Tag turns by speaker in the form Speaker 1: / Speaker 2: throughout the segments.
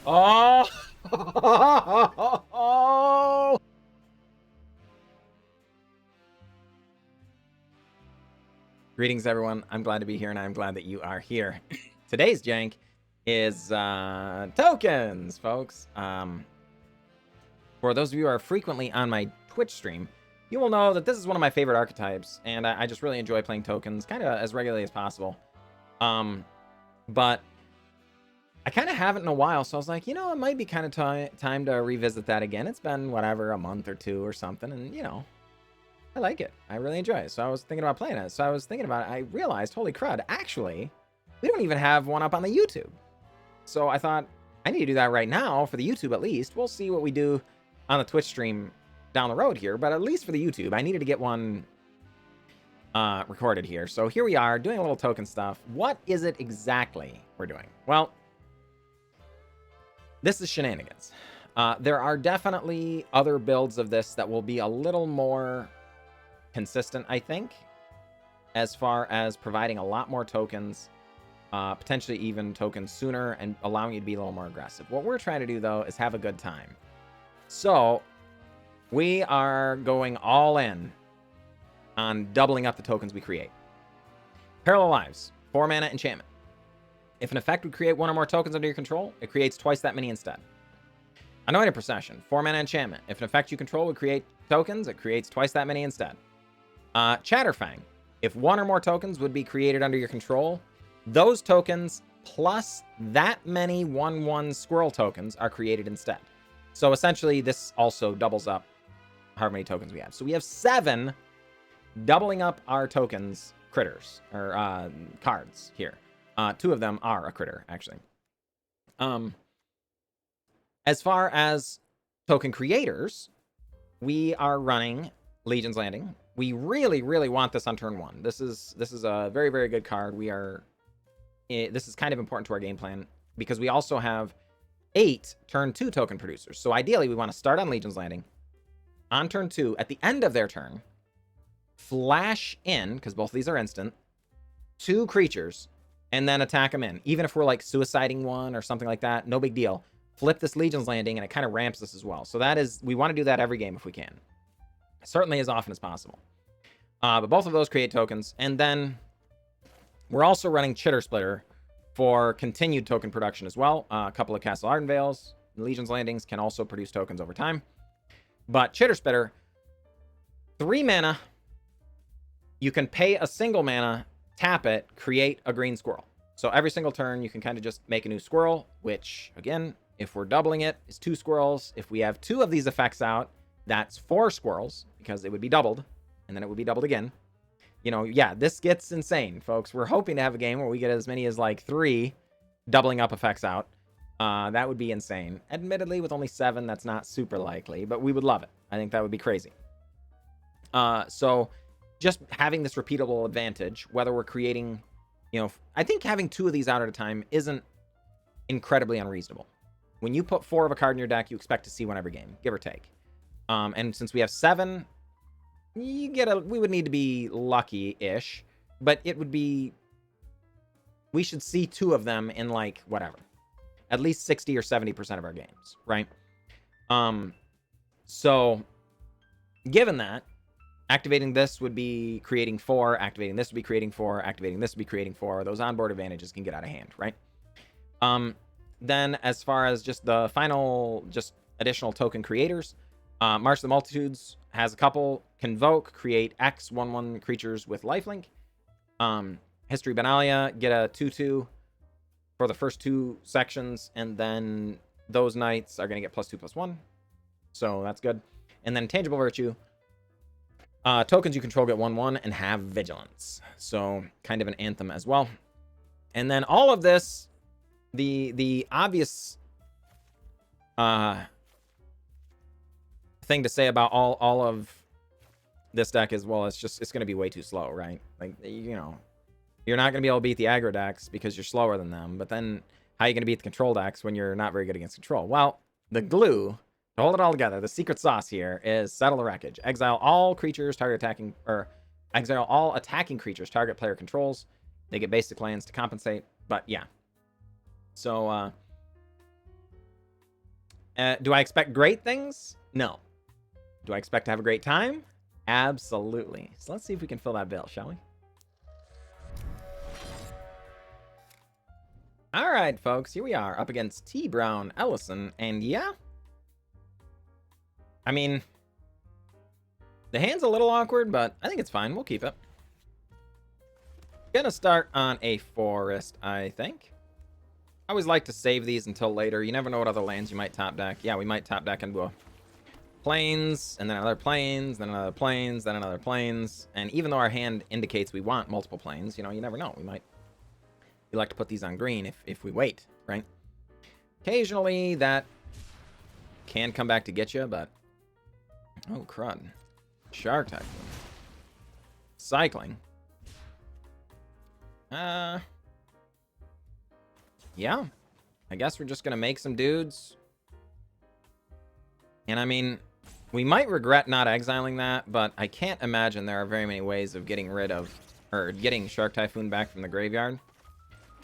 Speaker 1: Oh! Greetings, everyone. I'm glad to be here, and I'm glad that you are here. Today's jank is tokens, folks. For those of you who are frequently on my Twitch stream, you will know that this is one of my favorite archetypes, and I just really enjoy playing tokens kind of as regularly as possible. But I kind of haven't in a while, so I was like, you know, it might be kind of time to revisit that again. It's been, whatever, a month or two or something, and, you know, I like it. I really enjoy it. So I was thinking about playing it. So I was thinking about it. I realized, holy crud, actually, we don't even have one up on the YouTube. So I thought, I need to do that right now for the YouTube at least. We'll see what we do on the Twitch stream down the road here, but at least for the YouTube, I needed to get one recorded here. So here we are doing a little token stuff. What is it exactly we're doing? Well, this is shenanigans. There are definitely other builds of this that will be a little more consistent, I think, as far as providing a lot more tokens, potentially even tokens sooner, and allowing you to be a little more aggressive. What we're trying to do, though, is have a good time. So we are going all in on doubling up the tokens we create. Parallel Lives, 4 mana enchantment. If an effect would create one or more tokens under your control, it creates twice that many instead. Anointed Procession, 4 mana enchantment. If an effect you control would create tokens, it creates twice that many instead. Chatterfang, if one or more tokens would be created under your control, those tokens plus that many 1/1 Squirrel tokens are created instead. So essentially, this also doubles up however many tokens we have. So we have 7 doubling up our tokens critters, or cards here. 2 of them are a critter, actually. As far as token creators, we are running Legion's Landing. We really, really want this on turn 1. This is a very, very good card. This is kind of important to our game plan because we also have 8 turn 2 token producers. So ideally, we want to start on Legion's Landing on turn 2. At the end of their turn, flash in, because both of these are instant, 2 creatures, and then attack them in. Even if we're like suiciding one or something like that, no big deal. Flip this Legion's Landing, and it kind of ramps this as well. So that is, we want to do that every game if we can. Certainly as often as possible. But both of those create tokens. And then we're also running Chitterspitter for continued token production as well. A couple of Castle Ardenvales, Legion's Landings can also produce tokens over time. But Chitterspitter, 3 mana. You can pay a single mana, tap it, create a green squirrel. So every single turn, you can kind of just make a new squirrel, which, again, if we're doubling it, is 2 squirrels. If we have 2 of these effects out, that's 4 squirrels, because it would be doubled, and then it would be doubled again. You know, yeah, this gets insane, folks. We're hoping to have a game where we get as many as, like, 3 doubling up effects out. That would be insane. Admittedly, with only 7, that's not super likely, but we would love it. I think that would be crazy. So just having this repeatable advantage, whether we're creating, you know, I think having 2 of these out at a time isn't incredibly unreasonable. When you put 4 of a card in your deck, you expect to see one every game, give or take. And since we have 7, we would need to be lucky-ish, but it would be, we should see 2 of them in, like, whatever, at least 60 or 70% of our games, right? So given that, activating this would be creating 4, activating this would be creating 4, activating this would be creating 4. Those onboard advantages can get out of hand, right? Then as far as just the final, just additional token creators, March of the Multitudes has a couple. Convoke, create X 1/1 creatures with lifelink. History of Benalia, get a 2/2 for the first 2 sections, and then those knights are going to get +2/+1. So that's good. And then Intangible Virtue, tokens you control get 1/1 and have vigilance. So kind of an anthem as well. And then all of this, the obvious thing to say about all of this deck is, well, it's going to be way too slow, right? Like, you know, you're not going to be able to beat the aggro decks because you're slower than them. But then how are you going to beat the control decks when you're not very good against control? Well, the glue to hold it all together, the secret sauce here, is Settle the Wreckage. Exile all creatures target attacking, or exile all attacking creatures target player controls. They get basic lands to compensate. But yeah. So Do I expect great things? No. Do I expect to have a great time? Absolutely. So let's see if we can fill that bill, shall we? All right, folks, here we are up against T. Brown Ellison, and yeah, I mean, the hand's a little awkward, but I think it's fine. We'll keep it. Gonna start on a forest, I think. I always like to save these until later. You never know what other lands you might top deck. Yeah, we might top deck into a plains, and then another plains, then another plains, then another plains. And even though our hand indicates we want multiple plains, you know, you never know. We might elect to put these on green if we wait, right? Occasionally that can come back to get you, but... Oh, crud. Shark Typhoon. Cycling. Yeah. I guess we're just gonna make some dudes. And I mean, we might regret not exiling that, but I can't imagine there are very many ways of getting rid of, or getting Shark Typhoon back from the graveyard.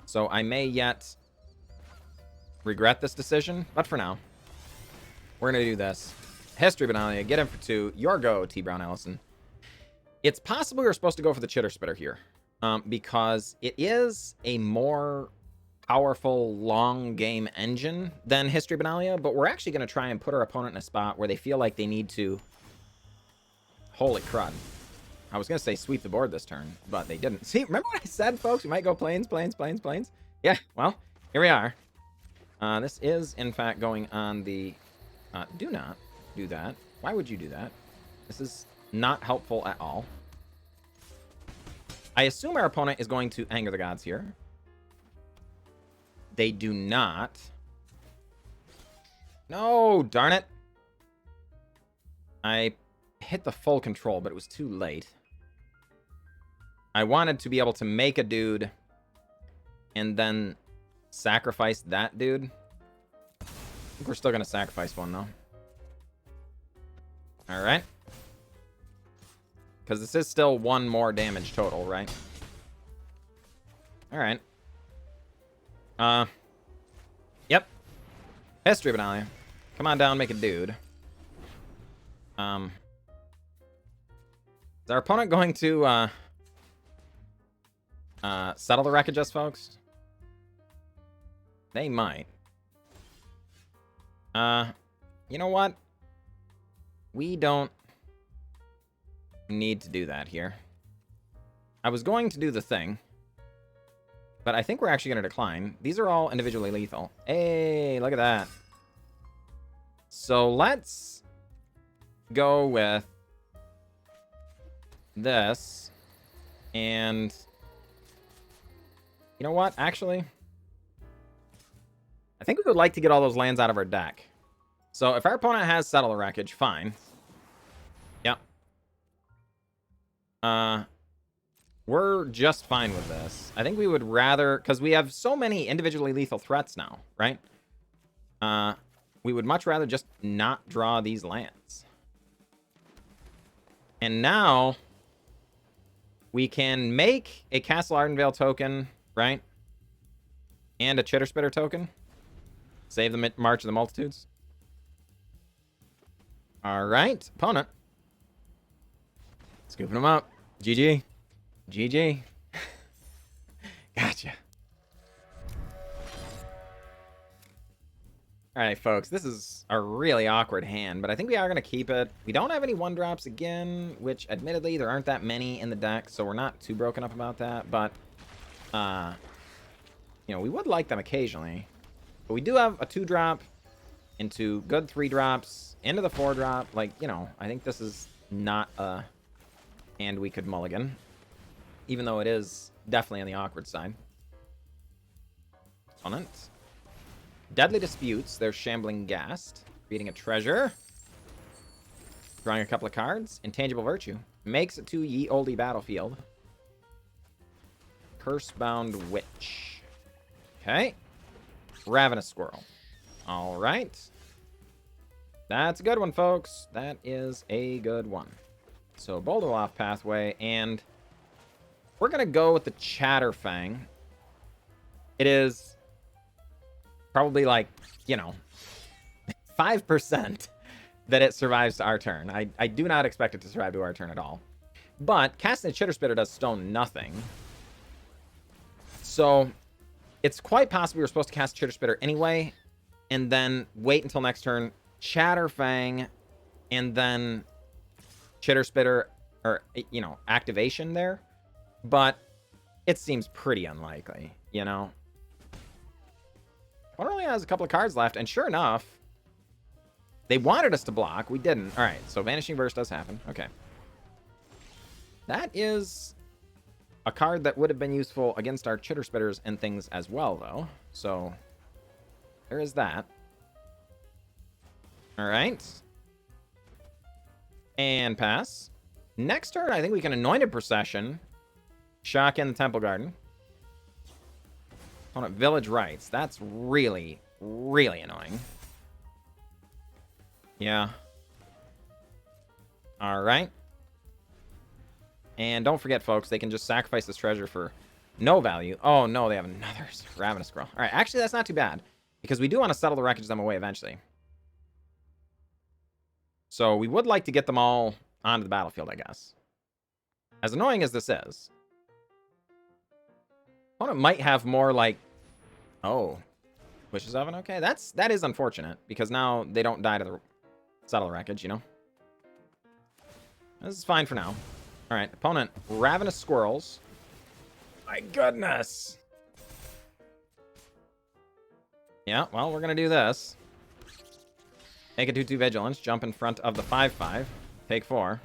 Speaker 1: So I may yet regret this decision, but for now, we're gonna do this. History of Benalia, get in for 2. Your go, T. Brown Ellison. It's possible we're supposed to go for the Chitterspitter here, because it is a more powerful long game engine than History of Benalia, but we're actually going to try and put our opponent in a spot where they feel like they need to... Holy crud. I was going to say sweep the board this turn, but they didn't. See, remember what I said, folks? We might go plains, plains, plains, plains. Yeah, well, here we are. This is, in fact, going on the... do not do that. Why would you do that? This is not helpful at all. I assume our opponent is going to anger the gods here. They do not. No, darn it. I hit the full control, but it was too late. I wanted to be able to make a dude and then sacrifice that dude. I think we're still going to sacrifice one, though. All right. Because this is still 1 more damage total, right? All right. Yep. History of Benalia. Come on down, make a dude. Is our opponent going to, settle the wreckage, folks? They might. You know what? We don't need to do that here. I was going to do the thing, but I think we're actually going to decline. These are all individually lethal. Hey, look at that. So let's go with this. And you know what? Actually, I think we would like to get all those lands out of our deck. So if our opponent has Settle the Wreckage, fine. Yep. We're just fine with this. I think we would rather, because we have so many individually lethal threats now, right? We would much rather just not draw these lands. And now we can make a Castle Ardenvale token, right? And a Chitterspitter token. Save the March of the Multitudes. All right, opponent. Scooping them up. GG. GG. Gotcha. All right, folks. This is a really awkward hand, but I think we are going to keep it. We don't have any 1-drops again, which admittedly there aren't that many in the deck, so we're not too broken up about that. But, you know, we would like them occasionally. But we do have a 2-drop into good 3-drops. Into the 4-drop, like, you know, I think this is not a hand we could mulligan. Even though it is definitely on the awkward side. Opponent. Deadly Disputes. They're Shambling Ghast. Beating a treasure. Drawing a couple of cards. Intangible Virtue. Makes it to Ye Olde Battlefield. Cursebound Witch. Okay. Ravenous Squirrel. All right. That's a good one, folks. That is a good one. So, Branchloft Pathway, and we're going to go with the Chatterfang. It is probably like, you know, 5% that it survives to our turn. I do not expect it to survive to our turn at all. But casting a Chitterspitter does stone nothing. So it's quite possible we were supposed to cast Chitterspitter anyway, and then wait until next turn, Chatterfang, and then Chitterspitter, or, you know, activation there. But it seems pretty unlikely, you know? One only has a couple of cards left, and sure enough, they wanted us to block. We didn't. All right, so Vanishing Verse does happen. Okay. That is a card that would have been useful against our Chitterspitters and things as well, though. So there is that. All right. And pass. Next turn, I think we can Anointed Procession. Shock in the Temple Garden. Opponent Village Rites. That's really, really annoying. Yeah. All right. And don't forget, folks, they can just sacrifice this treasure for no value. Oh, no, they have another Ravenous Scroll. All right, actually, that's not too bad, because we do want to settle the wreckage them away eventually. So we would like to get them all onto the battlefield, I guess. As annoying as this is. Opponent might have more, like... Oh. Wishes Oven? Okay, that is unfortunate, because now they don't die to the settle the wreckage, you know? This is fine for now. All right, opponent, Ravenous Squirrels. My goodness. Yeah, well, we're going to do this. Make a 2/2 Vigilance, jump in front of the 5/5. Take 4.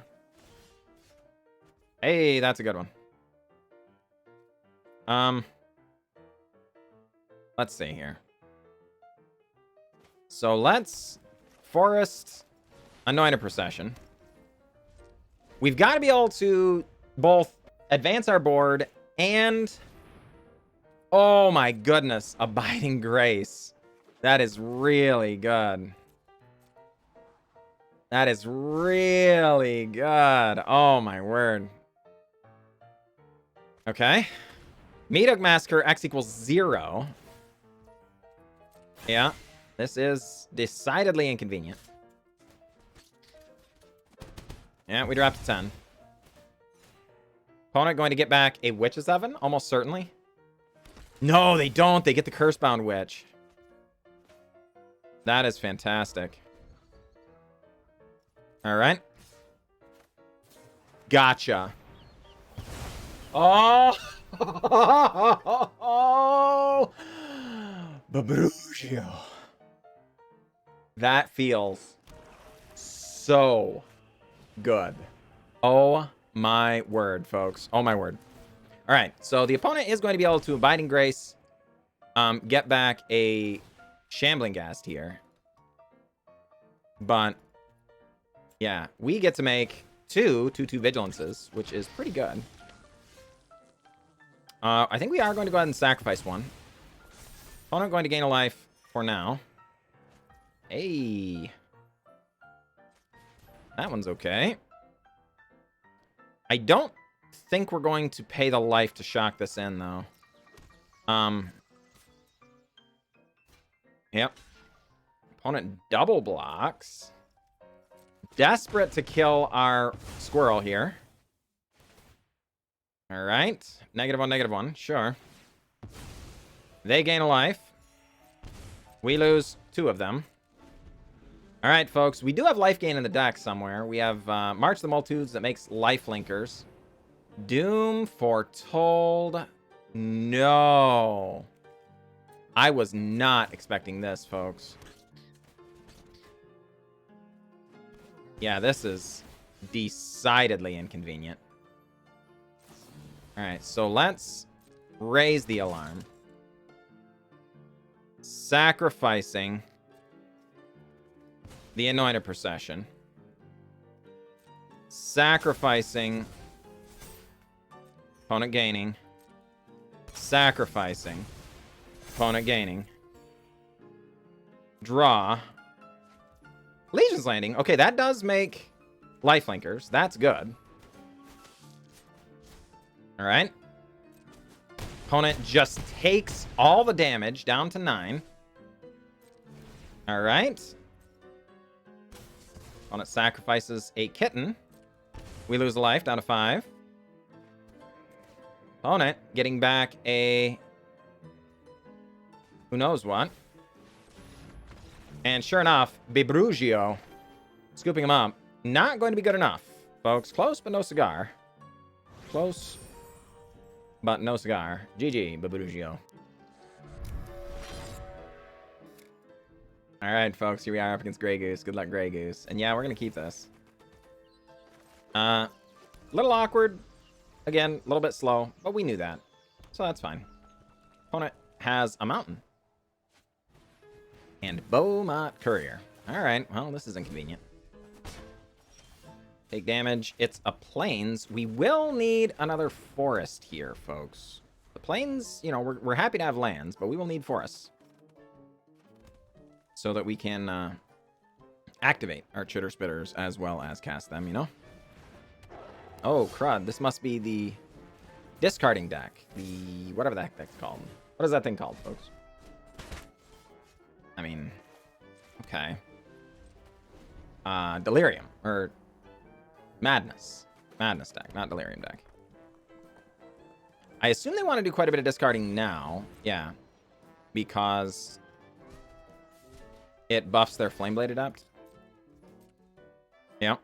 Speaker 1: Hey, that's a good one. Let's see here. So let's Forest Anointed Procession. We've got to be able to both advance our board and... Oh my goodness, Abiding Grace. That is really good. That is really good. Oh my word. Okay. Meadow Massacre, X equals 0. Yeah, this is decidedly inconvenient. Yeah, we dropped to 10. Opponent going to get back a Witch's Oven, almost certainly. No, they don't. They get the Cursebound Witch. That is fantastic. All right. Gotcha. Oh! Oh! Babrugio. That feels so good. Oh my word, folks. Oh my word. All right, so the opponent is going to be able to Abiding Grace, get back a Shambling Ghast here. But, yeah, we get to make 2 2/2 Vigilances, which is pretty good. I think we are going to go ahead and sacrifice one. Opponent going to gain a life for now. Hey. That one's okay. I don't think we're going to pay the life to shock this in, though. Yep. Opponent double blocks. Desperate to kill our Squirrel here. All right. -1, -1. Sure. They gain a life. We lose 2 of them. All right, folks. We do have life gain in the deck somewhere. We have March of the Multitudes that makes life linkers. Doom Foretold. No. I was not expecting this, folks. Yeah, this is decidedly inconvenient. All right, so let's raise the alarm. Sacrificing the Anointed Procession. Sacrificing. Opponent gaining. Sacrificing. Opponent gaining. Draw. Legion's Landing. Okay, that does make lifelinkers. That's good. All right. Opponent just takes all the damage down to 9. All right. Opponent sacrifices a kitten. We lose a life, down to 5. Opponent getting back a... who knows what. And sure enough, Bibrugio. Scooping him up. Not going to be good enough, folks. Close, but no cigar. Close, but no cigar. GG, Bibrugio. Alright, folks. Here we are up against Grey Goose. Good luck, Grey Goose. And yeah, we're going to keep this. Little awkward. Again, a little bit slow, but we knew that. So that's fine. Opponent has a mountain. And Beaumont Courier. Alright, well, this is inconvenient. Take damage. It's a plains. We will need another forest here, folks. The plains, you know, we're happy to have lands, but we will need forests. So that we can activate our Chitterspitters as well as cast them, you know? Oh, crud. This must be the discarding deck. The... whatever the heck that's called. What is that thing called, folks? I mean... okay. Delirium. Or... Madness. Madness deck, not Delirium deck. I assume they want to do quite a bit of discarding now. Yeah. Because... it buffs their Flameblade Adept. Yep.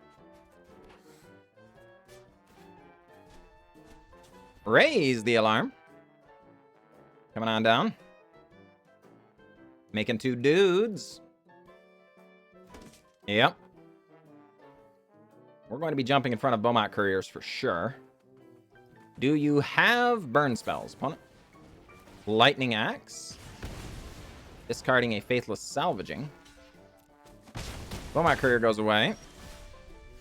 Speaker 1: Raise the alarm. Coming on down. Making 2 dudes. Yep. We're going to be jumping in front of Beaumont Couriers for sure. Do you have burn spells, opponent? Lightning Axe. Discarding a Faithless Salvaging. Beaumont Courier goes away.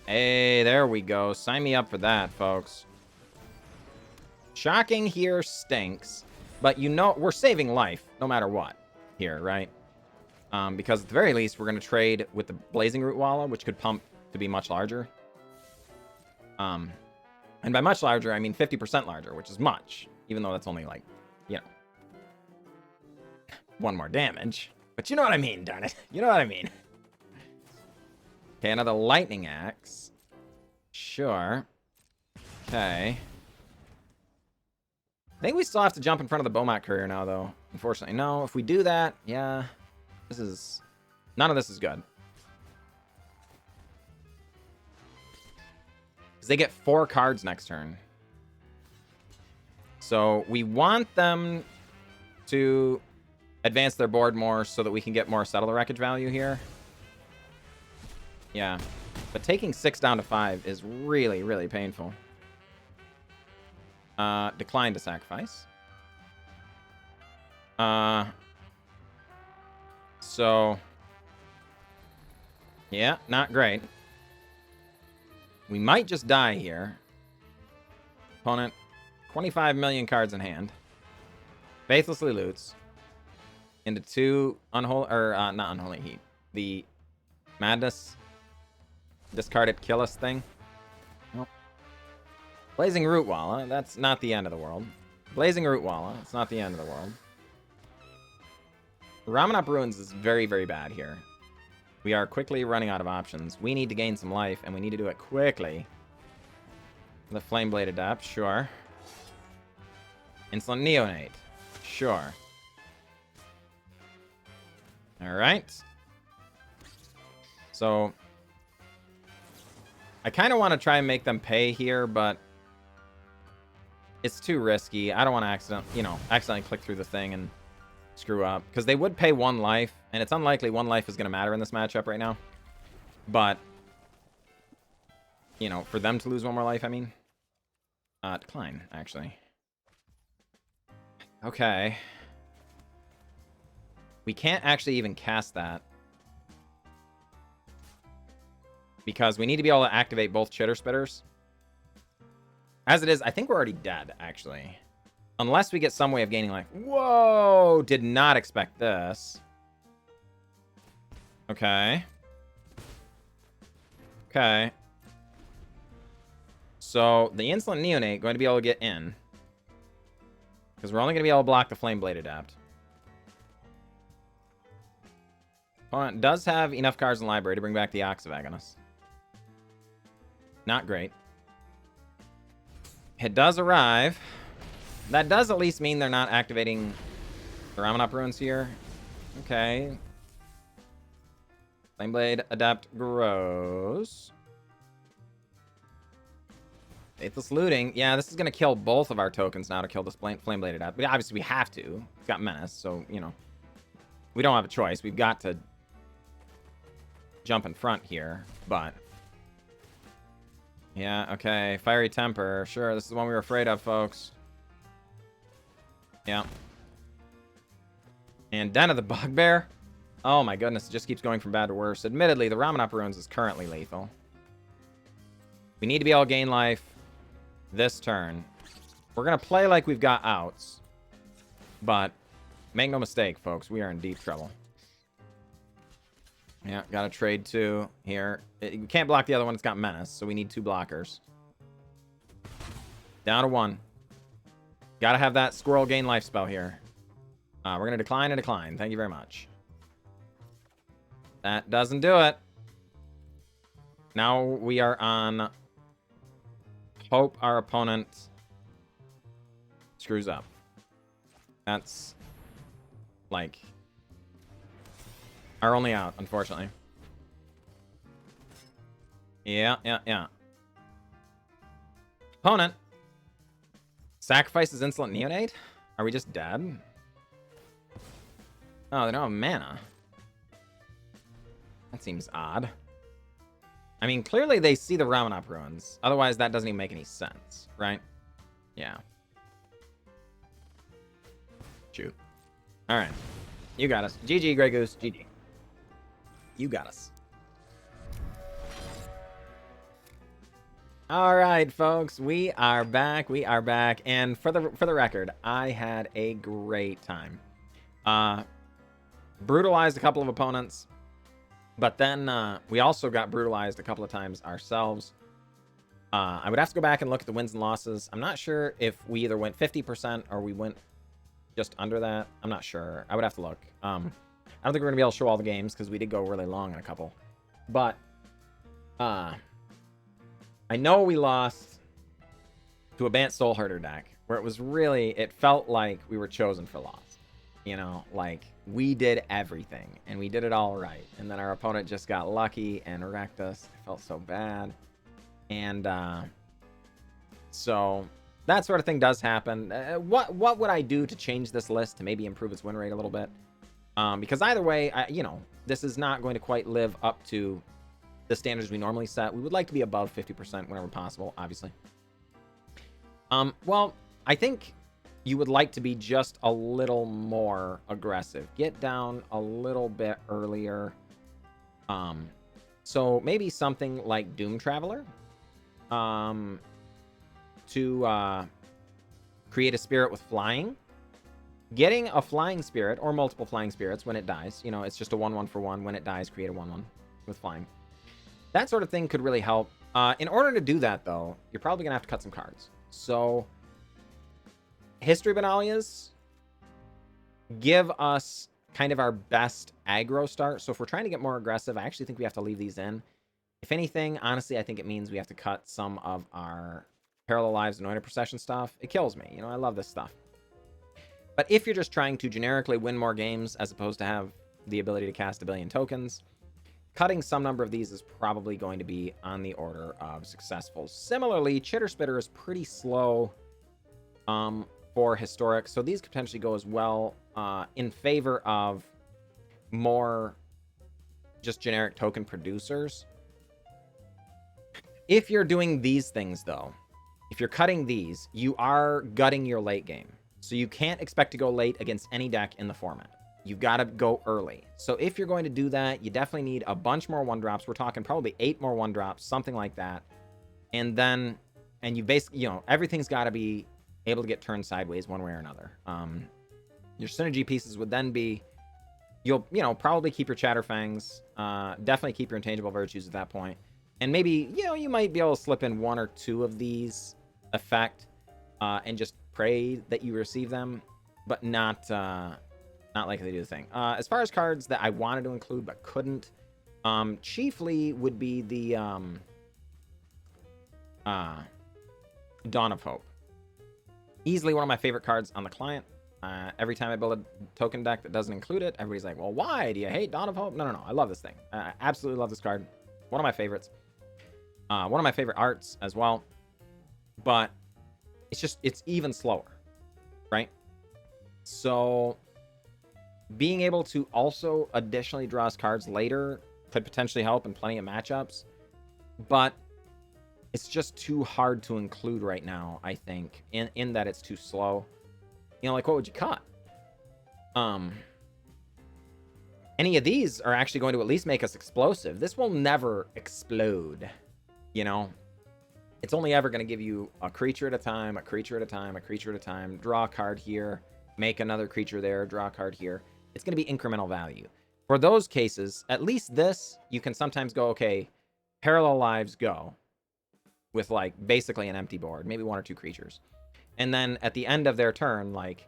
Speaker 1: Hey, there we go. Sign me up for that, folks. Shocking here stinks. But you know, we're saving life no matter what here, right? Because at the very least, we're going to trade with the Blazing Root Walla, which could pump to be much larger. And by much larger, I mean 50% larger, which is much. Even though that's only like, you know, 1 more damage. But you know what I mean, darn it. You know what I mean. Okay, another Lightning Axe. Sure. Okay. I think we still have to jump in front of the Beaumont Courier now, though. Unfortunately. No, if we do that, yeah. This is... none of this is good. Because they get 4 cards next turn. So we want them to advance their board more so that we can get more Settle the Wreckage value here. Yeah. But taking 6 down to 5 is really, really painful. Decline to sacrifice. So... yeah, not great. We might just die here. Opponent, 25 million cards in hand. Faithlessly loots. Into 2 unholy... or, not Unholy Heat. The Madness... discarded kill us thing. Nope. Blazing Root Walla, that's not the end of the world. Blazing Root Walla, it's not the end of the world. Ramanop Ruins is very, very bad here. We are quickly running out of options. We need to gain some life, and we need to do it quickly. The Flameblade Adept, sure. Insolent Neonate, sure. Alright. So... I kind of want to try and make them pay here, but... it's too risky. I don't want to accidentally click through the thing and screw up. Because they would pay 1 life, and it's unlikely 1 life is going to matter in this matchup right now. But, you know, for them to lose 1 more life, I mean. Decline, actually. Okay. We can't actually even cast that. Because we need to be able to activate both Chitterspitters. As it is, I think we're already dead, actually. Unless we get some way of gaining life. Whoa! Did not expect this. Okay. Okay. So, the Insolent Neonate going to be able to get in. Because we're only going to be able to block the Flameblade Adept. Opponent does have enough cards in the library to bring back the Oxyvagonus. Not great. It does arrive. That does at least mean they're not activating the Ramanop runes here. Okay. Flameblade Adept grows. Faithless Looting. Yeah, this is going to kill both of our tokens now to kill this Flameblade Adept. But obviously we have to. It's got Menace, so, you know. We don't have a choice. We've got to jump in front here, but... Yeah, okay. Fiery Temper. Sure, this is the one we were afraid of, folks. Yeah. And Den of the Bugbear. Oh my goodness, it just keeps going from bad to worse. Admittedly, the Ramanop Runes is currently lethal. We need to be able to gain life this turn. We're going to play like we've got outs. But make no mistake, folks, we are in deep trouble. Yeah, got to trade 2 here. You can't block the other one. It's got Menace, so we need 2 blockers. Down to 1. Got to have that Squirrel gain life spell here. We're going to decline and decline. Thank you very much. That doesn't do it. Now we are on... Hope our opponent screws up. That's... like... our only out, unfortunately. Yeah. Opponent. Sacrifices Insolent Neonate? Are we just dead? Oh, they don't have mana. That seems odd. I mean, clearly they see the Ramanop ruins. Otherwise, that doesn't even make any sense, right? Yeah. Shoot. All right. You got us. GG, Grey Goose. GG. You got us. All right, folks, we are back. And for the record, I had a great time. Brutalized a couple of opponents, but then we also got brutalized a couple of times ourselves. I would have to go back and look at the wins and losses. I'm not sure if we either went 50% or we went just under that. I'm not sure. I would have to look. I don't think we're going to be able to show all the games because we did go really long in a couple. But I know we lost to a Bant Soul Herder deck where it was really, it felt like we were chosen for loss. You know, like we did everything and we did it all right. And then our opponent just got lucky and wrecked us. It felt so bad. And so that sort of thing does happen. What would I do to change this list to maybe improve its win rate a little bit? Because either way, you know, this is not going to quite live up to the standards we normally set. We would like to be above 50% whenever possible, obviously. Well, I think you would like to be just a little more aggressive. Get down a little bit earlier. So maybe something like Doom Traveler. To create a spirit with flying. Getting a flying spirit or multiple flying spirits when it dies. You know, it's just a 1/1 for 1. When it dies, create a 1/1 with flying. That sort of thing could really help. In order to do that, though, you're probably going to have to cut some cards. So, History of Benalia's give us kind of our best aggro start. So, if we're trying to get more aggressive, I actually think we have to leave these in. If anything, honestly, I think it means we have to cut some of our Parallel Lives, Anointed Procession stuff. It kills me. You know, I love this stuff. But if you're just trying to generically win more games as opposed to have the ability to cast a billion tokens, cutting some number of these is probably going to be on the order of successful. Similarly, Chitterspitter is pretty slow for Historic, so these could potentially go as well in favor of more just generic token producers. If you're doing these things, though, if you're cutting these, you are gutting your late game. So you can't expect to go late against any deck in the format. You've got to go early. So if you're going to do that, you definitely need a bunch more 1-drops. We're talking probably 8 more 1-drops, something like that. And then, and you basically, you know, everything's got to be able to get turned sideways one way or another. Your synergy pieces would then be, you'll, you know, probably keep your Chatterfangs, definitely keep your Intangible Virtues at that point. And maybe, you know, you might be able to slip in 1 or 2 of these effect and just pray that you receive them, but not likely to do the thing. As far as cards that I wanted to include but couldn't, chiefly would be the Dawn of Hope. Easily one of my favorite cards on the client. Every time I build a token deck that doesn't include it, everybody's like, well, why do you hate Dawn of Hope? No. I love this thing. I absolutely love this card. One of my favorites. One of my favorite arts as well. But it's even slower, right? So being able to also additionally draw us cards later could potentially help in plenty of matchups. But it's just too hard to include right now, I think, in that it's too slow. You know, like, what would you cut? Any of these are actually going to at least make us explosive. This will never explode, you know? It's only ever going to give you a creature at a time, a creature at a time, a creature at a time, draw a card here, make another creature there, draw a card here. It's going to be incremental value. For those cases, at least this, you can sometimes go, okay, parallel lives go with, like, basically an empty board, maybe one or two creatures. And then at the end of their turn, like,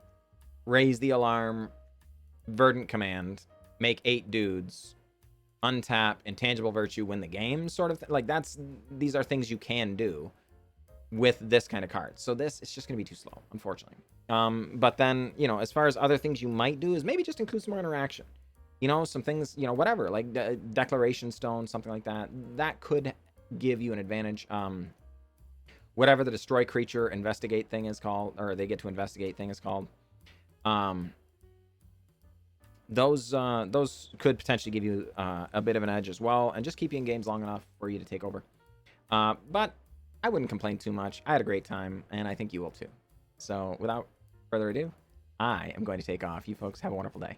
Speaker 1: raise the alarm, Verdant Command, make 8 dudes, untap, Intangible Virtue, win the game, sort of. Like, these are things you can do with this kind of card. So this, it's just going to be too slow, unfortunately. But then, you know, as far as other things you might do is maybe just include some more interaction. You know, some things, you know, whatever, like Declaration Stone, something like that. That could give you an advantage. Whatever the destroy creature investigate thing is called, or they get to investigate thing is called. Those could potentially give you a bit of an edge as well, and just keep you in games long enough for you to take over. But I wouldn't complain too much. I had a great time, and I think you will too. So without further ado, I am going to take off. You folks have a wonderful day.